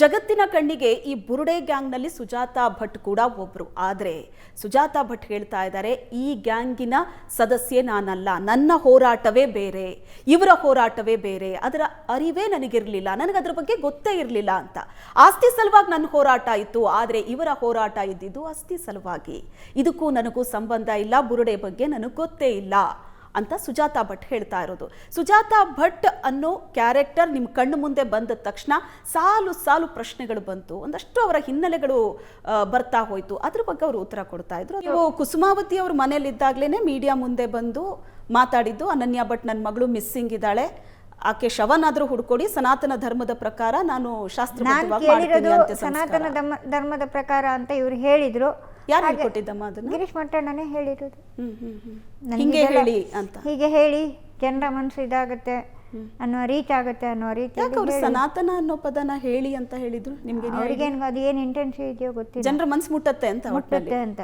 ಜಗತ್ತಿನ ಕಣ್ಣಿಗೆ ಈ ಬುರುಡೆ ಗ್ಯಾಂಗ್ನಲ್ಲಿ ಸುಜಾತಾ ಭಟ್ ಕೂಡ ಒಬ್ರು. ಆದರೆ ಸುಜಾತಾ ಭಟ್ ಹೇಳ್ತಾ ಇದ್ದಾರೆ, ಈ ಗ್ಯಾಂಗಿನ ಸದಸ್ಯೆ ನಾನಲ್ಲ, ನನ್ನ ಹೋರಾಟವೇ ಬೇರೆ, ಇವರ ಹೋರಾಟವೇ ಬೇರೆ, ಅದರ ಅರಿವೇ ನನಗಿರಲಿಲ್ಲ, ನನಗದ್ರ ಬಗ್ಗೆ ಗೊತ್ತೇ ಇರಲಿಲ್ಲ ಅಂತ. ಆಸ್ತಿ ಸಲುವಾಗಿ ನನ್ನ ಹೋರಾಟ ಇತ್ತು, ಆದರೆ ಇವರ ಹೋರಾಟ ಇದ್ದಿದ್ದು ಆಸ್ತಿ ಸಲುವಾಗಿ. ಇದಕ್ಕೂ ನನಗೂ ಸಂಬಂಧ ಇಲ್ಲ, ಬುರುಡೆ ಬಗ್ಗೆ ನನಗೆ ಗೊತ್ತೇ ಇಲ್ಲ ಅಂತ ಸುಜಾತಾ ಭಟ್ ಹೇಳ್ತಾ ಇರೋದು. ಸುಜಾತಾ ಭಟ್ ಅನ್ನೋ ಕ್ಯಾರೆಕ್ಟರ್ ನಿಮ್ಮ ಕಣ್ಣು ಮುಂದೆ ಬಂದ ತಕ್ಷಣ ಸಾಲು ಸಾಲು ಪ್ರಶ್ನೆಗಳು ಬಂತು, ಒಂದಷ್ಟು ಅವರ ಹಿನ್ನೆಲೆಗಳು ಬರ್ತಾ ಹೋಯ್ತು. ಅದ್ರ ಬಗ್ಗೆ ಅವರು ಉತ್ತರ ಕೊಡ್ತಾ ಇದ್ರು. ನೀವು ಕುಸುಮಾವತಿ ಅವ್ರ ಮನೇಲಿದ್ದಾಗ್ಲೇನೆ ಮೀಡಿಯಾ ಮುಂದೆ ಬಂದು ಮಾತಾಡಿದ್ದು, ಅನನ್ಯ ಭಟ್ ನನ್ನ ಮಗಳು ಮಿಸ್ಸಿಂಗ್ ಇದ್ದಾಳೆ, ಆಕೆ ಶವನಾದ್ರೂ ಹುಡ್ಕೊಡಿ, ಸನಾತನ ಧರ್ಮದ ಪ್ರಕಾರ ನಾನು ಶಾಸ್ತ್ರಬದ್ಧವಾಗಿ ಮಾಡ್ತೀನಿ ಅಂತ. ಸನಾತನ ಧರ್ಮದ ಪ್ರಕಾರ ಅಂತ ಇವ್ರು ಹೇಳಿದ್ರು. ಯಾರು ಹೇಳ್ಕೊಟ್ಟಿದ್ದಮ್ಮ ಅದನ್ನ? ಗಿರೀಶ್ ಮಟ್ಟಣ್ಣನೇ ಹೇಳಿರೋದು. ಹಿಂಗೆ ಹೇಳಿ ಅಂತ, ಹೀಗೆ ಹೇಳಿ ಜನರ ಮನಸ್ಸು ಇದಾಗುತ್ತೆ ಅನ್ನೋ ರೀಚ್ ಆಗುತ್ತೆ ಅನ್ನೋ ರೀತಿ. ಯಾಕೆ ಅವ್ರು ಸನಾತನ ಅನ್ನೋ ಪದನ ಹೇಳಿ ಅಂತ ಹೇಳಿದ್ರು ನಿಮ್ಗೆ? ಅವ್ರಿಗೇನು ಅದು ಏನು ಇಂಟೆನ್ಷನ್ ಇದೆಯೋ ಗೊತ್ತಿಲ್ಲ, ಜನರ ಮನಸ್ಸು ಮುಟ್ಟತ್ತೆ ಅಂತ.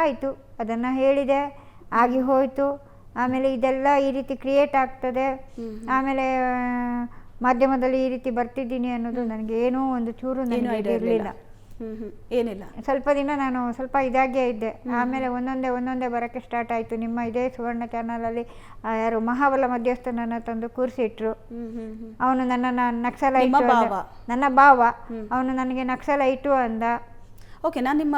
ಆಯ್ತು, ಅದನ್ನ ಹೇಳಿದೆ, ಆಗಿ ಹೋಯ್ತು. ಆಮೇಲೆ ಇದೆಲ್ಲ ಈ ರೀತಿ ಕ್ರಿಯೇಟ್ ಆಗ್ತದೆ, ಆಮೇಲೆ ಮಾಧ್ಯಮದಲ್ಲಿ ಈ ರೀತಿ ಬರ್ತಿದ್ದೀನಿ ಅನ್ನೋದು ನನಗೆ ಏನೋ ಒಂದು ಚೂರು ನನಗೆ ಇರಲಿಲ್ಲ. ಏನಿಲ್ಲ, ಸ್ವಲ್ಪ ದಿನ ನಾನು ಸ್ವಲ್ಪ ಇದಾಗೇ ಇದ್ದೆ. ಆಮೇಲೆ ಒಂದೊಂದೇ ಬರೋಕ್ಕೆ ಸ್ಟಾರ್ಟ್ ಆಯಿತು. ನಿಮ್ಮ ಇದೇ ಸುವರ್ಣ ಚಾನಲಲ್ಲಿ ಯಾರು ಮಹಾಬಲ ಮಧ್ಯಸ್ಥನನ್ನು ತಂದು ಕೂರಿಸಿಟ್ರು. ಅವನು ನನ್ನನ್ನು ನಕ್ಸಲೈಟು, ನನ್ನ ಭಾವ, ಅವನು ನನಗೆ ನಕ್ಸಲೈಟು ಅಂದ. ಓಕೆ, ನಾನು ನಿಮ್ಮ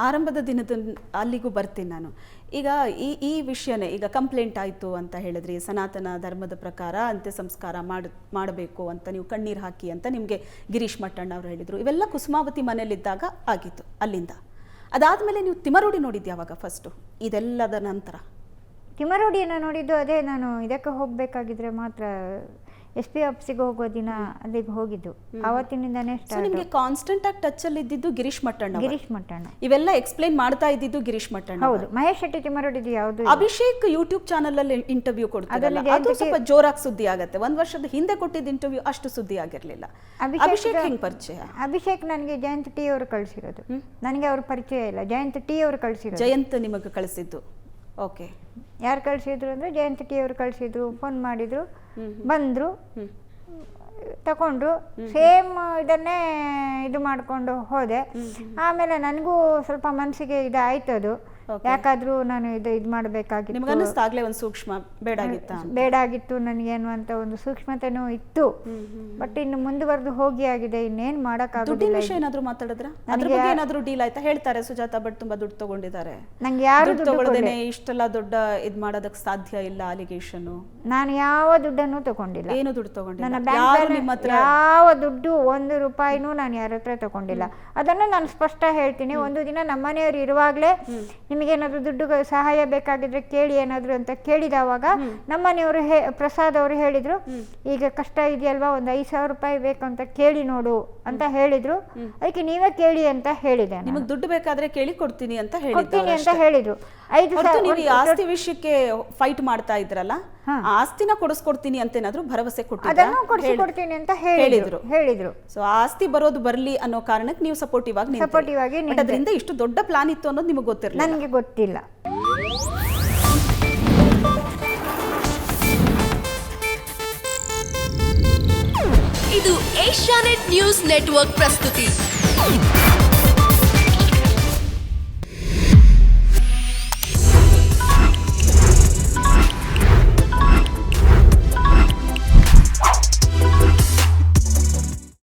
ಆರಂಭದ ದಿನದ ಅಲ್ಲಿಗೂ ಬರ್ತೀನಿ ನಾನು. ಈಗ ಈ ವಿಷಯನೇ, ಈಗ ಕಂಪ್ಲೇಂಟ್ ಆಯಿತು ಅಂತ ಹೇಳಿದ್ರಿ, ಸನಾತನ ಧರ್ಮದ ಪ್ರಕಾರ ಅಂತ್ಯ ಸಂಸ್ಕಾರ ಮಾಡಬೇಕು ಅಂತ ನೀವು ಕಣ್ಣೀರು ಹಾಕಿ ಅಂತ ನಿಮಗೆ ಗಿರೀಶ್ ಮಟ್ಟಣ್ಣ ಅವರು ಹೇಳಿದರು. ಇವೆಲ್ಲ ಕುಸುಮಾವತಿ ಮನೇಲಿದ್ದಾಗ ಆಗಿತ್ತು. ಅಲ್ಲಿಂದ ಅದಾದಮೇಲೆ ನೀವು ತಿಮರೋಡಿ ನೋಡಿದ್ದು ಯಾವಾಗ ಫಸ್ಟು? ಇದೆಲ್ಲದ ನಂತರ ತಿಮರೋಡಿಯನ್ನು ನೋಡಿದ್ದು ಅದೇ, ನಾನು ಇದಕ್ಕೆ ಹೋಗಬೇಕಾಗಿದ್ರೆ ಮಾತ್ರ SP ಆಫೀಸಿಗೆ ಹೋಗೋ ದಿನ ಅಲ್ಲಿಗೆ ಹೋಗಿದ್ದು. ಆವತ್ತಿನಿಂದನೇ ಸ್ಟಾರ್ಟ್. ನಿಮಗೆ ಕಾನ್ಸ್ಟೆಂಟ್ ಆಗಿ ಟಚ್ ಅಲ್ಲಿ ಇದ್ದಿದ್ದು ಗಿರೀಶ್ ಮಟ್ಟಣ್ಣ. ಇವೆಲ್ಲ ಎಕ್ಸ್ಪ್ಲೈನ್ ಮಾಡ್ತಾ ಇದ್ದಿದ್ದು ಗಿರೀಶ್ ಮಟ್ಟಣ್ಣ. ಹೌದು, ಮಹೇಶ್ ಶೆಟ್ಟಿ ತಿಮರೋಡಿದ್ದು ಯಾವುದು? ಅಭಿಷೇಕ್ ಯೂಟ್ಯೂಬ್ ಚಾನಲ್ ಅಲ್ಲಿ ಇಂಟರ್ವ್ಯೂ ಕೊಡ್ತಾರೆ, ಅದು ಸ್ವಲ್ಪ ಜೋರಾಗಿ ಸುದ್ದಿ ಆಗತ್ತೆ. 1 ವರ್ಷದ ಹಿಂದೆ ಕೊಟ್ಟಿದ್ದ ಇಂಟರ್ವ್ಯೂ ಅಷ್ಟು ಸುದ್ದಿ ಆಗಿರ್ಲಿಲ್ಲ. ಅಭಿಷೇಕ್ ಹೆಂಗ್ ಪರಿಚಯ? ಅಭಿಷೇಕ್ ನನಗೆ ಜಯಂತ್ ಟಿ ಅವರು ಕಳಿಸಿರೋದು, ನನಗೆ ಅವ್ರ ಪರಿಚಯ ಇಲ್ಲ. ಜಯಂತ್ ಟಿ ಅವರು ಕಳಿಸಿರೋದು. ಜಯಂತ್ ನಿಮಗೆ ಕಳಿಸಿದ್ದು? ಓಕೆ. ಯಾರು ಕಳಿಸಿದ್ರು ಅಂದರೆ ಜಯಂತ್ ಟಿ ಅವರು ಕಳಿಸಿದ್ರು. ಫೋನ್ ಮಾಡಿದ್ರು, ಬಂದರು, ತಗೊಂಡ್ರು. ಸೇಮ್ ಇದನ್ನೇ ಇದು ಮಾಡಿಕೊಂಡು ಹೋದೆ. ಆಮೇಲೆ ನನಗೂ ಸ್ವಲ್ಪ ಮನಸ್ಸಿಗೆ ಇದಾಯ್ತದು, ಯಾಕಾದ್ರೂ ನಾನು ಇದು ಮಾಡಬೇಕಾಗಿತ್ತು. ಆಗ್ಲೇ ಒಂದು ಸೂಕ್ಷ್ಮ ಬೇಡಾಗಿತ್ತು ನನಗೇನು ಅಂತ ಒಂದು ಸೂಕ್ಷ್ಮತೆನೂ ಇತ್ತು. ಬಟ್ ಇನ್ನು ಮುಂದುವರೆದು ಹೋಗಿ ಆಗಿದೆ, ಇನ್ನೇನು ಮಾಡೋಕ್ಕಾಗೋದಿಲ್ಲ. ಏನಾದ್ರು ಮಾತಾಡಿದ್ರ? ಏನಾದ್ರು ಡೀಲ್ ಆಯ್ತಾ? ಹೇಳ್ತಾರೆ ಸುಜಾತಾ ಭಟ್ ತುಂಬಾ ದುಡ್ಡು ತಗೊಂಡಿದ್ದಾರೆ, ನಂಗೆ ಯಾರು ತಗೊಳ್ಳದೇನೆ ಇಷ್ಟೆಲ್ಲ ದೊಡ್ಡ ಇದ್ ಮಾಡೋದಕ್ಕೆ ಸಾಧ್ಯ ಇಲ್ಲ ಅಲಿಗೇಷನ್. ನಾನು ಯಾವ ದುಡ್ಡನ್ನು ತಗೊಂಡಿಲ್ಲ. ಏನು ದುಡ್ಡು ತಗೊಂಡಿಲ್ಲ? ನನ್ನ ಬ್ಯಾಂಕ್ ಯಾವ ದುಡ್ಡು 1 ರೂಪಾಯಿನೂ ನಾನು ಯಾರ ಹತ್ರ ತಗೊಂಡಿಲ್ಲ. ಅದನ್ನು ನಾನು ಸ್ಪಷ್ಟ ಹೇಳ್ತೀನಿ. ಒಂದು ದಿನ ನಮ್ಮನೆಯವರು ಇರುವಾಗಲೇ ನಿಮಗೇನಾದ್ರು ದುಡ್ಡು ಸಹಾಯ ಬೇಕಾಗಿದ್ರೆ ಕೇಳಿ ಏನಾದ್ರು ಅಂತ ಕೇಳಿದವಾಗ ನಮ್ಮನೆಯವರು ಪ್ರಸಾದ್ ಅವರು ಹೇಳಿದ್ರು, ಈಗ ಕಷ್ಟ ಇದೆಯಲ್ವಾ, ಒಂದು 5,000 ರೂಪಾಯಿ ಬೇಕು ಅಂತ ಕೇಳಿ ನೋಡು ಅಂತ ಹೇಳಿದ್ರು. ಅದಕ್ಕೆ ನೀವೇ ಕೇಳಿ ಅಂತ ಹೇಳಿದೆ. ನಿಮಗೆ ದುಡ್ಡು ಬೇಕಾದ್ರೆ ಕೇಳಿ ಕೊಡ್ತೀನಿ ಅಂತ ಹೇಳಿದ್ರು. 5,000 ಆಸ್ತಿ ವಿಷಯಕ್ಕೆ ಫೈಟ್ ಮಾಡ್ತಾ ಇದ್ರಲ್ಲ, ಆಸ್ತಿನ ಕೊಡಿಸ್ಕೊಡ್ತೀನಿ ಅಂತ ಏನಾದ್ರು ಭರವಸೆ ಕೊಡ್ತೀನಿ ಅಂತ ಹೇಳಿದ್ರು. ಸೊ ಆಸ್ತಿ ಬರೋದು ಬರ್ಲಿ ಅನ್ನೋ ಕಾರಣಕ್ಕೆ ನೀವು ಸಪೋರ್ಟಿವ್ ಆಗಿ ಅದರಿಂದ ಇಷ್ಟು ದೊಡ್ಡ ಪ್ಲಾನ್ ಇತ್ತು ಅನ್ನೋದು ನಿಮಗೆ ಗೊತ್ತಿರಲಿಲ್ಲ? ನನಗೆ ಗೊತ್ತಿಲ್ಲ. ಇದು ಏಷ್ಯಾನೆಟ್ ನ್ಯೂಸ್ ನೆಟ್ವರ್ಕ್ ಪ್ರಸ್ತುತಿ.